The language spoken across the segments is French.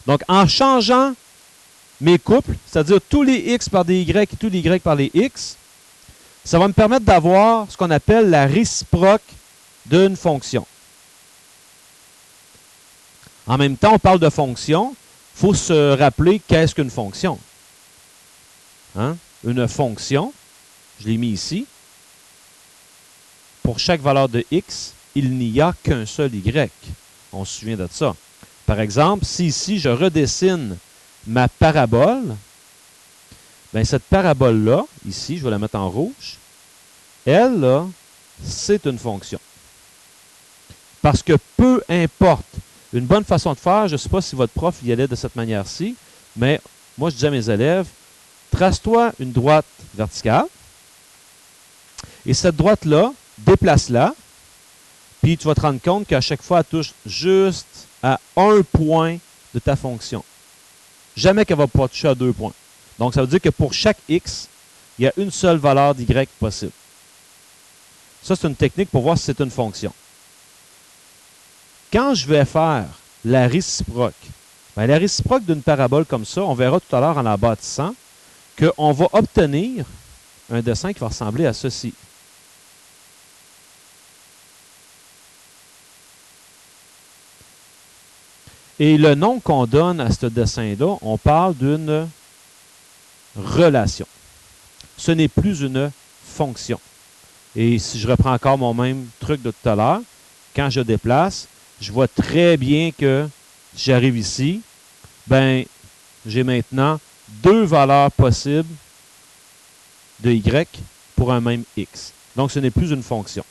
Donc, en changeant mes couples, c'est-à-dire tous les x par des y et tous les y par les x, ça va me permettre d'avoir ce qu'on appelle la réciproque d'une fonction. En même temps, on parle de fonction. Il faut se rappeler qu'est-ce qu'une fonction. Hein? Une fonction, je l'ai mis ici. Pour chaque valeur de x, il n'y a qu'un seul y. On se souvient de ça. Par exemple, si ici je redessine ma parabole, bien cette parabole-là, ici, je vais la mettre en rouge, elle, là, c'est une fonction. Parce que peu importe, une bonne façon de faire, je ne sais pas si votre prof y allait de cette manière-ci, mais moi je dis à mes élèves, trace-toi une droite verticale, et cette droite-là, déplace-la, puis tu vas te rendre compte qu'à chaque fois, elle touche juste à un point de ta fonction. Jamais qu'elle va pouvoir toucher à 2 points. Donc, ça veut dire que pour chaque x, il y a une seule valeur d'y possible. Ça, c'est une technique pour voir si c'est une fonction. Quand je vais faire la réciproque, bien, la réciproque d'une parabole comme ça, on verra tout à l'heure en la bâtissant, qu'on va obtenir un dessin qui va ressembler à ceci. Et le nom qu'on donne à ce dessin-là, on parle d'une relation. Ce n'est plus une fonction. Et si je reprends encore mon même truc de tout à l'heure, quand je déplace, je vois très bien que si j'arrive ici, ben, j'ai maintenant 2 valeurs possibles de y pour un même x. Donc, ce n'est plus une fonction.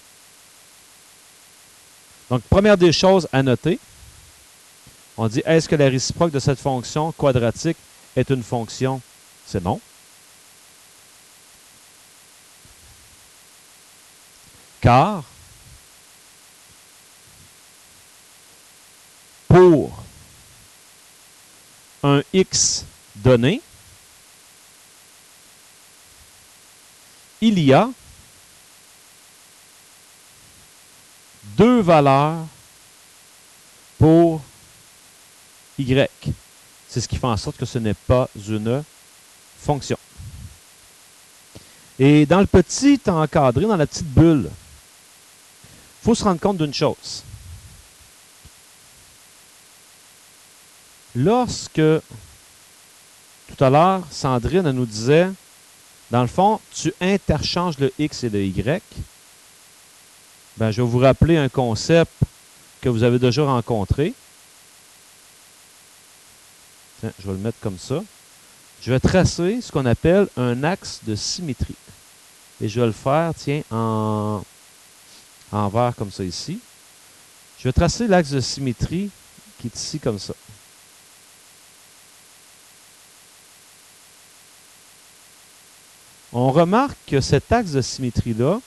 Donc, première des choses à noter, on dit, est-ce que la réciproque de cette fonction quadratique est une fonction? C'est non. Car, pour un x donné, il y a 2 valeurs pour y. C'est ce qui fait en sorte que ce n'est pas une fonction. Et dans le petit encadré, dans la petite bulle, il faut se rendre compte d'une chose. Lorsque, tout à l'heure, Sandrine nous disait, dans le fond, tu interchanges le x et le y, ben, je vais vous rappeler un concept que vous avez déjà rencontré. Tiens, je vais le mettre comme ça. Je vais tracer ce qu'on appelle un axe de symétrie. Et je vais le faire, tiens, en vert comme ça ici. Je vais tracer l'axe de symétrie qui est ici comme ça. On remarque que cet axe de symétrie-là,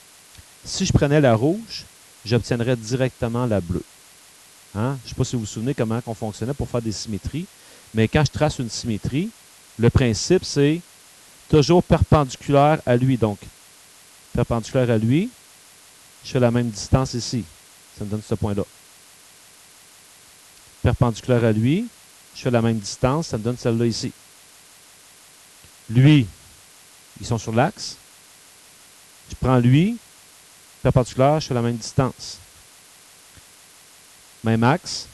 si je prenais la rouge, j'obtiendrais directement la bleue. Hein? Je ne sais pas si vous vous souvenez comment on fonctionnait pour faire des symétries, mais quand je trace une symétrie, le principe, c'est toujours perpendiculaire à lui. Donc, perpendiculaire à lui, je fais la même distance ici. Ça me donne ce point-là. Perpendiculaire à lui, je fais la même distance, ça me donne celle-là ici. Lui, ils sont sur l'axe. Je prends lui, perpendiculaire, je fais la même distance. Même axe.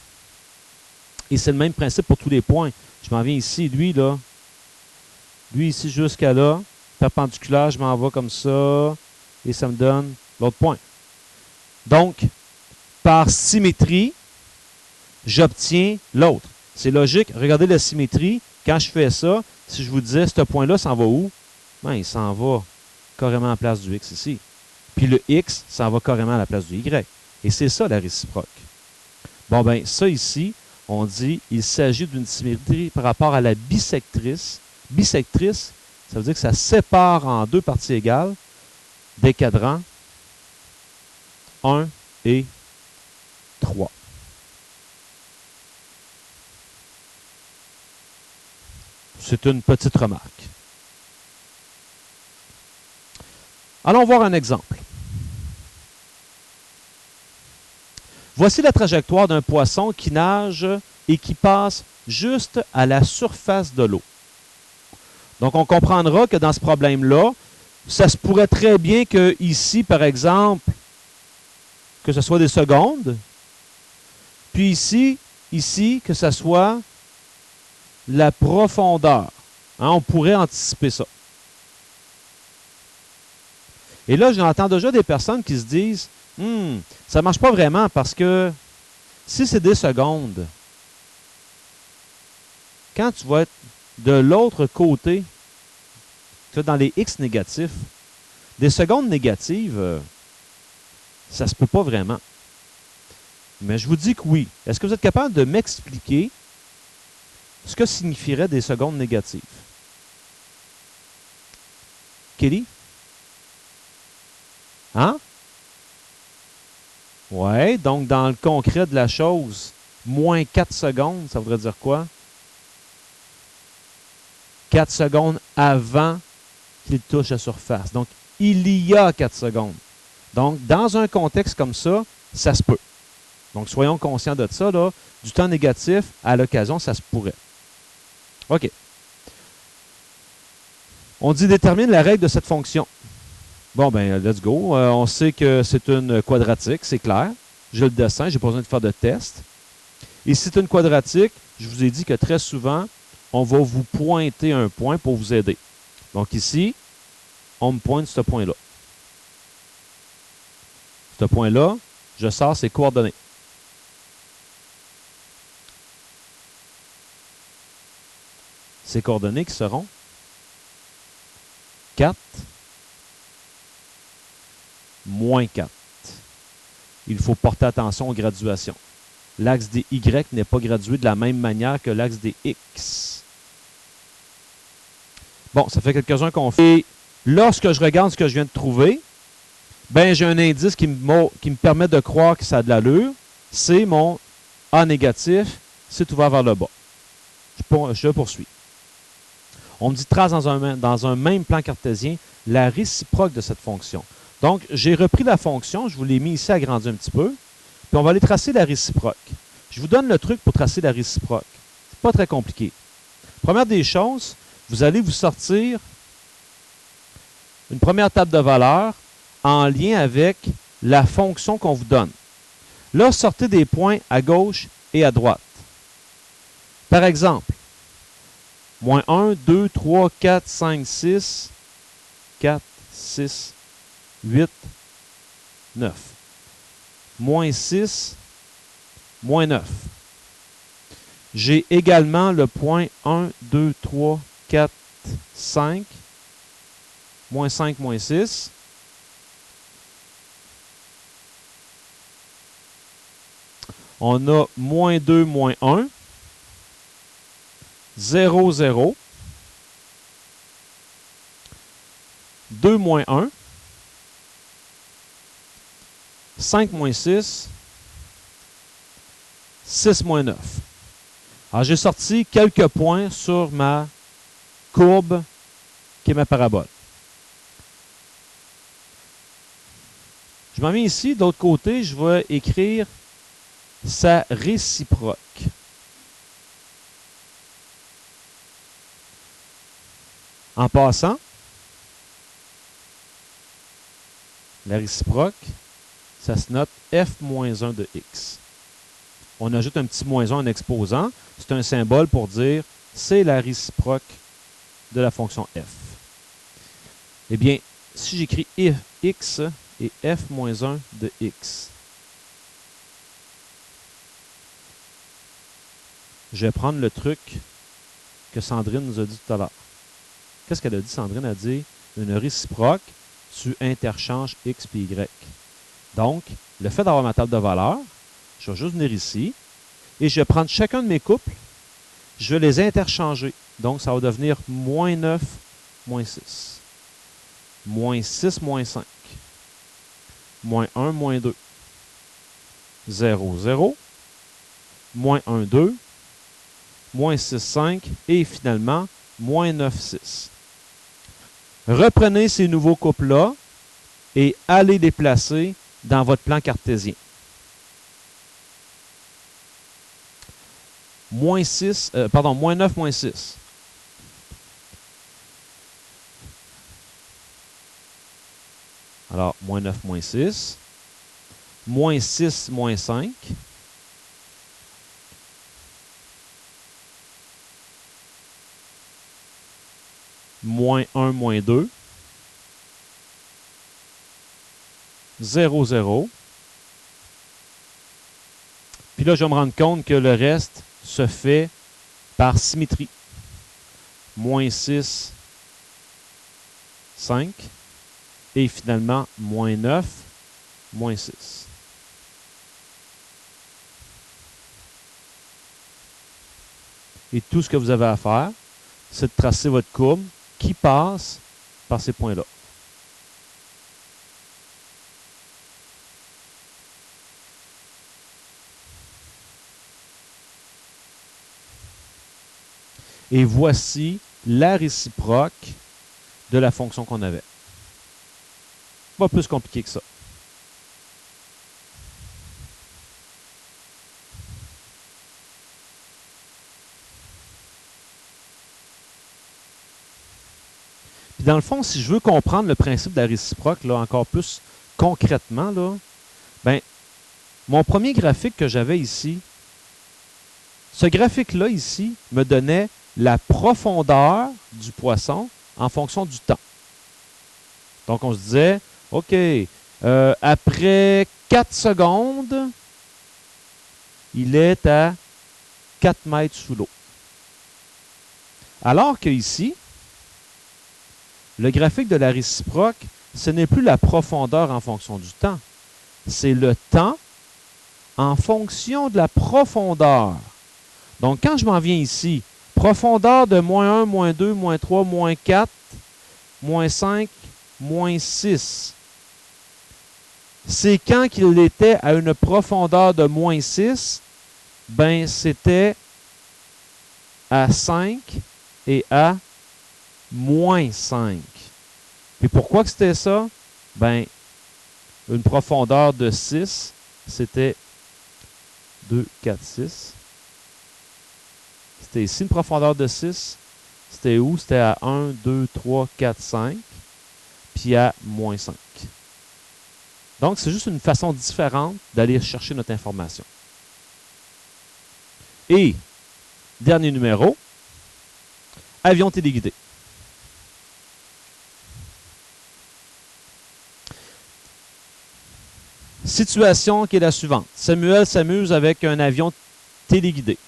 Et c'est le même principe pour tous les points. Je m'en viens ici, lui, là. Lui, ici, jusqu'à là. Perpendiculaire, je m'en vais comme ça. Et ça me donne l'autre point. Donc, par symétrie, j'obtiens l'autre. C'est logique. Regardez la symétrie. Quand je fais ça, si je vous disais, ce point-là s'en va où? Ben, il s'en va carrément à la place du x ici. Puis le x s'en va carrément à la place du y. Et c'est ça la réciproque. Bon, ben, ça ici, on dit il s'agit d'une symétrie par rapport à la bisectrice. Bisectrice, ça veut dire que ça sépare en 2 parties égales des cadrans 1 et 3. C'est une petite remarque. Allons voir un exemple. Voici la trajectoire d'un poisson qui nage et qui passe juste à la surface de l'eau. Donc, on comprendra que dans ce problème-là, ça se pourrait très bien que ici, par exemple, que ce soit des secondes, puis ici, que ce soit la profondeur. Hein, on pourrait anticiper ça. Et là, j'entends déjà des personnes qui se disent « ça ne marche pas vraiment parce que si c'est des secondes, quand tu vas être de l'autre côté, tu es dans les X négatifs, des secondes négatives, ça ne se peut pas vraiment. » Mais je vous dis que oui. Est-ce que vous êtes capable de m'expliquer ce que signifieraient des secondes négatives? Kelly? Hein? Oui, donc dans le concret de la chose, moins 4 secondes, ça voudrait dire quoi? 4 secondes avant qu'il touche la surface. Donc, il y a 4 secondes. Donc, dans un contexte comme ça, ça se peut. Donc, soyons conscients de ça, là. Du temps négatif, à l'occasion, ça se pourrait. OK. On dit détermine la règle de cette fonction. Bon, ben, let's go. On sait que c'est une quadratique, c'est clair. J'ai le dessin, j'ai pas besoin de faire de test. Et si c'est une quadratique, je vous ai dit que très souvent, on va vous pointer un point pour vous aider. Donc ici, on me pointe ce point-là. Ce point-là, je sors ses coordonnées. Ces coordonnées qui seront 4, moins 4. Il faut porter attention aux graduations. L'axe des Y n'est pas gradué de la même manière que l'axe des X. Bon, ça fait quelques-uns qu'on fait. Et lorsque je regarde ce que je viens de trouver, ben j'ai un indice qui me permet de croire que ça a de l'allure. C'est mon A négatif, c'est ouvert vers le bas. Je poursuis. On me dit trace dans un même plan cartésien la réciproque de cette fonction. Donc, j'ai repris la fonction, je vous l'ai mis ici agrandi un petit peu, puis on va aller tracer la réciproque. Je vous donne le truc pour tracer la réciproque. C'est pas très compliqué. Première des choses, vous allez vous sortir une première table de valeurs en lien avec la fonction qu'on vous donne. Là, sortez des points à gauche et à droite. Par exemple, moins 1, 2, 3, 4, 5, 6, 4, 6, 8, 9. Moins 6, moins 9. J'ai également le point 1, 2, 3, 4, 5, moins 5, moins 6. On a moins 2, moins 1. 0, 0. 2 moins 1. 5 moins 6. 6 moins 9. Alors, j'ai sorti quelques points sur ma courbe qui est ma parabole. Je m'en viens ici. De l'autre côté, je vais écrire sa réciproque. En passant, la réciproque, ça se note f-1 de x. On ajoute un petit moins 1 en exposant. C'est un symbole pour dire c'est la réciproque de la fonction f. Eh bien, si j'écris x et f-1 de x, je vais prendre le truc que Sandrine nous a dit tout à l'heure. Qu'est-ce qu'elle a dit, Sandrine? Elle a dit une réciproque, tu interchanges x et y. Donc, le fait d'avoir ma table de valeurs, je vais juste venir ici et je vais prendre chacun de mes couples, je vais les interchanger. Donc, ça va devenir moins 9, moins 6. Moins 6, moins 5. Moins 1, moins 2. 0, 0. Moins 1, 2. Moins 6, 5. Et finalement, moins 9, 6. Reprenez ces nouveaux couples-là et allez les placer dans votre plan cartésien. moins 6, pardon, moins 9, moins 6. Alors, moins 9, moins 6. Moins 6, moins 5. Moins 1, moins 2. 0, 0. Puis là, je vais me rendre compte que le reste se fait par symétrie. Moins 6, 5. Et finalement, moins 9, moins 6. Et tout ce que vous avez à faire, c'est de tracer votre courbe qui passe par ces points-là. Et voici la réciproque de la fonction qu'on avait. Pas plus compliqué que ça. Puis dans le fond, si je veux comprendre le principe de la réciproque, là, encore plus concrètement, là, ben, mon premier graphique que j'avais ici, ce graphique-là ici me donnait la profondeur du poisson en fonction du temps. Donc, on se disait, OK, après 4 secondes, il est à 4 mètres sous l'eau. Alors que ici, le graphique de la réciproque, ce n'est plus la profondeur en fonction du temps. C'est le temps en fonction de la profondeur. Donc, quand je m'en viens ici, profondeur de moins 1, moins 2, moins 3, moins 4, moins 5, moins 6. C'est quand qu'il était à une profondeur de moins 6, ben c'était à 5 et à moins 5. Et pourquoi que c'était ça? Ben, une profondeur de 6, c'était 2, 4, 6. C'était ici une profondeur de 6. C'était où? C'était à 1, 2, 3, 4, 5. Puis à moins 5. Donc, c'est juste une façon différente d'aller chercher notre information. Et, dernier numéro, avion téléguidé. Situation qui est la suivante. Samuel s'amuse avec un avion téléguidé.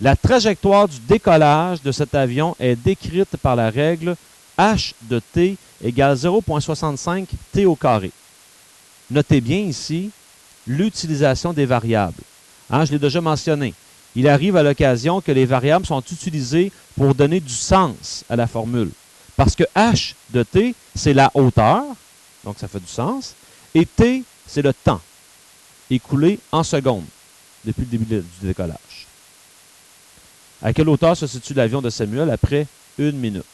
La trajectoire du décollage de cet avion est décrite par la règle h de t égale 0,65 t au carré. Notez bien ici l'utilisation des variables. Hein, je l'ai déjà mentionné. Il arrive à l'occasion que les variables sont utilisées pour donner du sens à la formule. Parce que h de t, c'est la hauteur, donc ça fait du sens, et t, c'est le temps, écoulé en secondes, depuis le début du décollage. À quelle hauteur se situe l'avion de Samuel après 1 minute?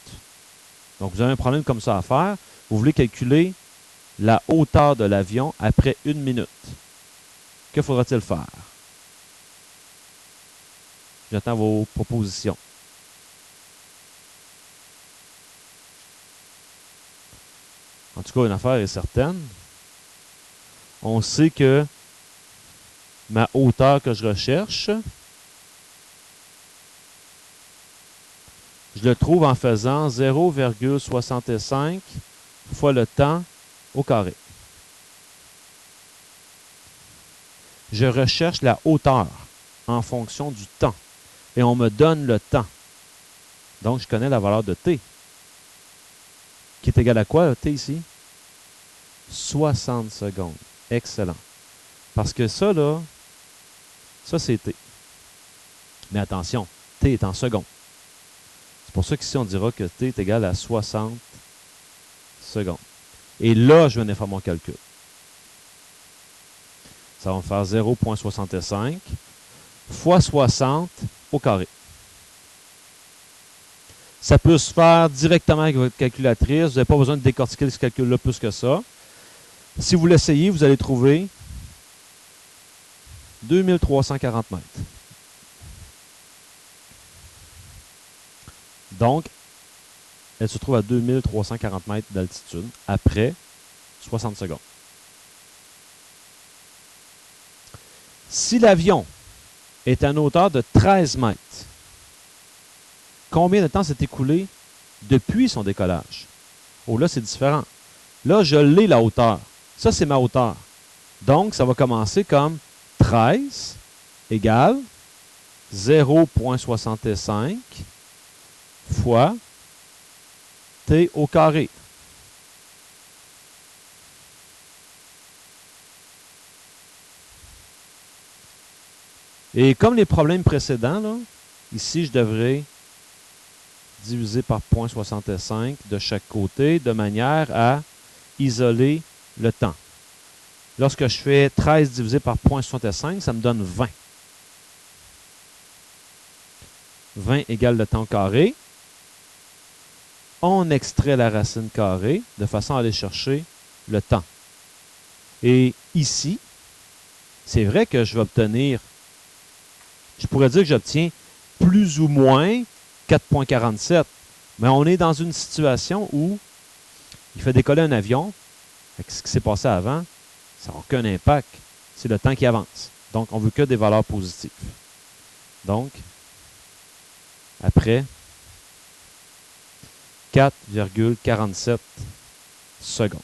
Donc, vous avez un problème comme ça à faire. Vous voulez calculer la hauteur de l'avion après 1 minute. Que faudra-t-il faire? J'attends vos propositions. En tout cas, une affaire est certaine. On sait que ma hauteur que je recherche, je le trouve en faisant 0,65 fois le temps au carré. Je recherche la hauteur en fonction du temps. Et on me donne le temps. Donc, je connais la valeur de t. Qui est égale à quoi, t ici? 60 secondes. Excellent. Parce que ça, là, ça, c'est t. Mais attention, t est en secondes. C'est pour ça qu'ici, on dira que t est égal à 60 secondes. Et là, je viens de faire mon calcul. Ça va me faire 0,65 fois 60 au carré. Ça peut se faire directement avec votre calculatrice. Vous n'avez pas besoin de décortiquer ce calcul-là plus que ça. Si vous l'essayez, vous allez trouver 2340 mètres. Donc, elle se trouve à 2340 mètres d'altitude après 60 secondes. Si l'avion est à une hauteur de 13 mètres, combien de temps s'est écoulé depuis son décollage? Oh, là, c'est différent. Là, je l'ai la hauteur. Ça, c'est ma hauteur. Donc, ça va commencer comme 13 égale 0,65 fois t au carré. Et comme les problèmes précédents, là, ici, je devrais diviser par 0,65 de chaque côté de manière à isoler le temps. Lorsque je fais 13 divisé par 0,65, ça me donne 20. 20 égale le temps au carré. On extrait la racine carrée de façon à aller chercher le temps. Et ici, c'est vrai que je vais obtenir, je pourrais dire que j'obtiens plus ou moins 4,47. Mais on est dans une situation où il fait décoller un avion. Avec ce qui s'est passé avant, ça n'a aucun impact. C'est le temps qui avance. Donc, on ne veut que des valeurs positives. Donc, après 4,47 secondes.